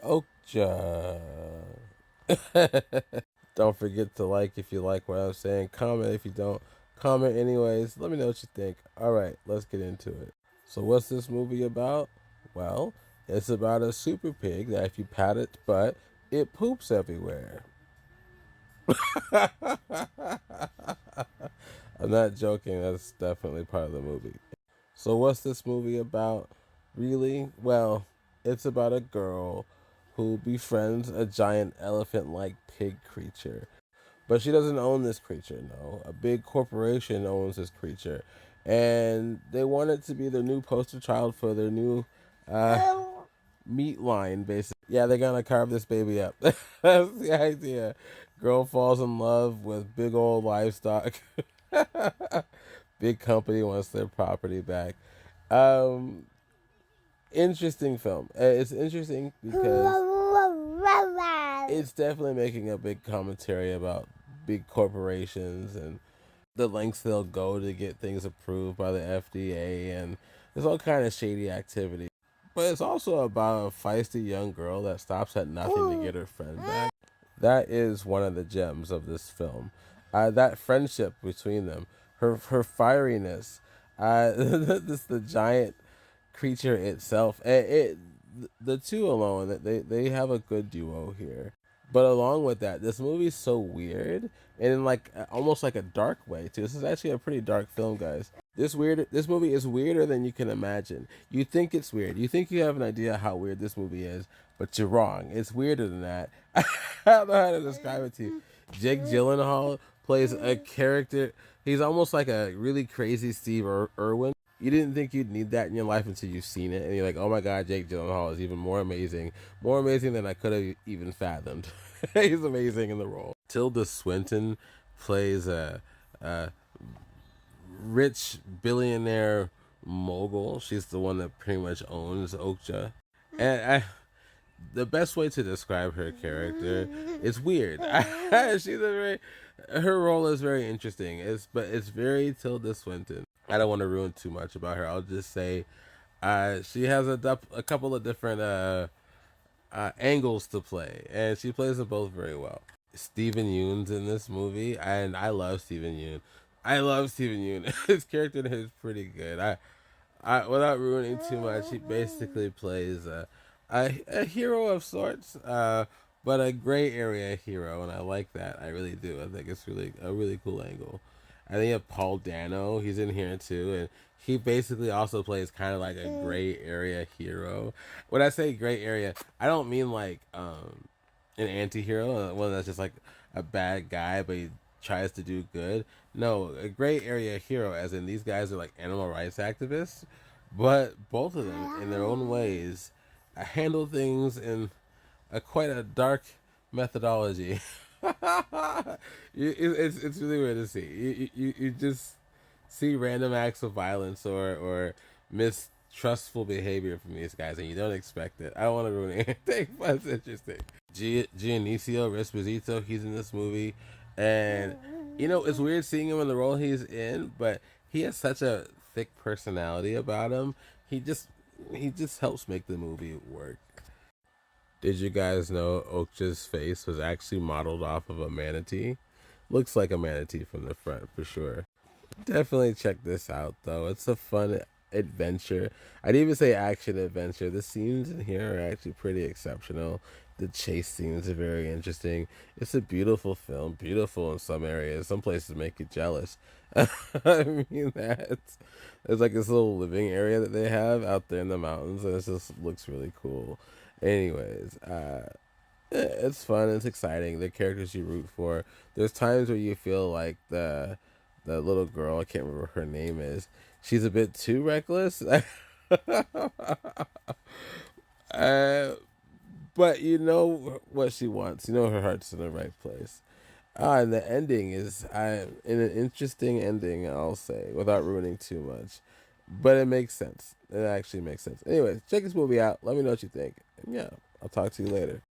OKJA. Don't forget to like if you like what I'm saying. Comment if you don't. Comment anyways. Let me know what you think. All right, let's get into it. So, what's this movie about? Well, it's about a super pig that if you pat its butt, it poops everywhere. I'm not joking. That's definitely part of the movie. So, what's this movie about? Really? Well, it's about a girl who befriends a giant elephant like pig creature. But she doesn't own this creature, no. A big corporation owns this creature. And they want it to be their new poster child for their new uh, meat line, basically. Yeah, they're gonna carve this baby up. That's the idea. Girl falls in love with big old livestock. Big company wants their property back. Um, Interesting film. It's interesting because it's definitely making a big commentary about big corporations and the lengths they'll go to get things approved by the FDA, and there's all kind of shady activity. But it's also about a feisty young girl that stops at nothing to get her friend back. That is one of the gems of this film. That friendship between them, her fieriness, the giant creature itself. The two alone, they have a good duo here. But along with that, this movie's so weird and in like almost like a dark way too. This is actually a pretty dark film, guys. This movie is weirder than you can imagine. You think it's weird. You think you have an idea how weird this movie is, but you're wrong. It's weirder than that. I don't know how to describe it to you. Jake Gyllenhaal plays a character. He's almost like a really crazy Steve Irwin. You didn't think you'd need that in your life until you've seen it, and you're like, "Oh my God, Jake Gyllenhaal is even more amazing than I could have even fathomed." He's amazing in the role. Tilda Swinton plays a rich billionaire mogul. She's the one that pretty much owns OKJA, and the best way to describe her character is weird. She's a very her role is very interesting. It's very Tilda Swinton. I don't want to ruin too much about her. I'll just say she has a couple of different angles to play, and she plays them both very well. Steven Yeun's in this movie, and I love Steven Yeun. I love Steven Yeun. His character is pretty good. Without ruining too much, he basically plays a hero of sorts, but a gray area hero, and I like that. I really do. I think it's really a really cool angle. I think you have Paul Dano. He's in here too, and he basically also plays kind of like a gray area hero. When I say gray area, I don't mean like an anti-hero, one that's just like a bad guy, but he tries to do good. No, a gray area hero, as in these guys are like animal rights activists, but both of them, in their own ways, handle things in quite a dark methodology. It's really weird to see. You just see random acts of violence or mistrustful behavior from these guys, and you don't expect it. I don't want to ruin anything, but it's interesting. Giannisio Esposito, he's in this movie, and it's weird seeing him in the role he's in, but he has such a thick personality about him. He just helps make the movie work. Did you guys know Okja's face was actually modeled off of a manatee? Looks like a manatee from the front for sure. Definitely check this out though. It's a fun adventure. I'd even say action adventure. The scenes in here are actually pretty exceptional. The chase scenes are very interesting. It's a beautiful film. Beautiful in some areas. Some places make you jealous. I mean that. There's like this little living area that they have out there in the mountains, and it just looks really cool. Anyways, it's fun. It's exciting. The characters you root for. There's times where you feel like the little girl. I can't remember what her name is. She's a bit too reckless. uh, but you know what she wants. You know her heart's in the right place. And the ending is in an interesting ending. I'll say without ruining too much, but it makes sense. It actually makes sense. Anyways, check this movie out. Let me know what you think. And yeah, I'll talk to you later.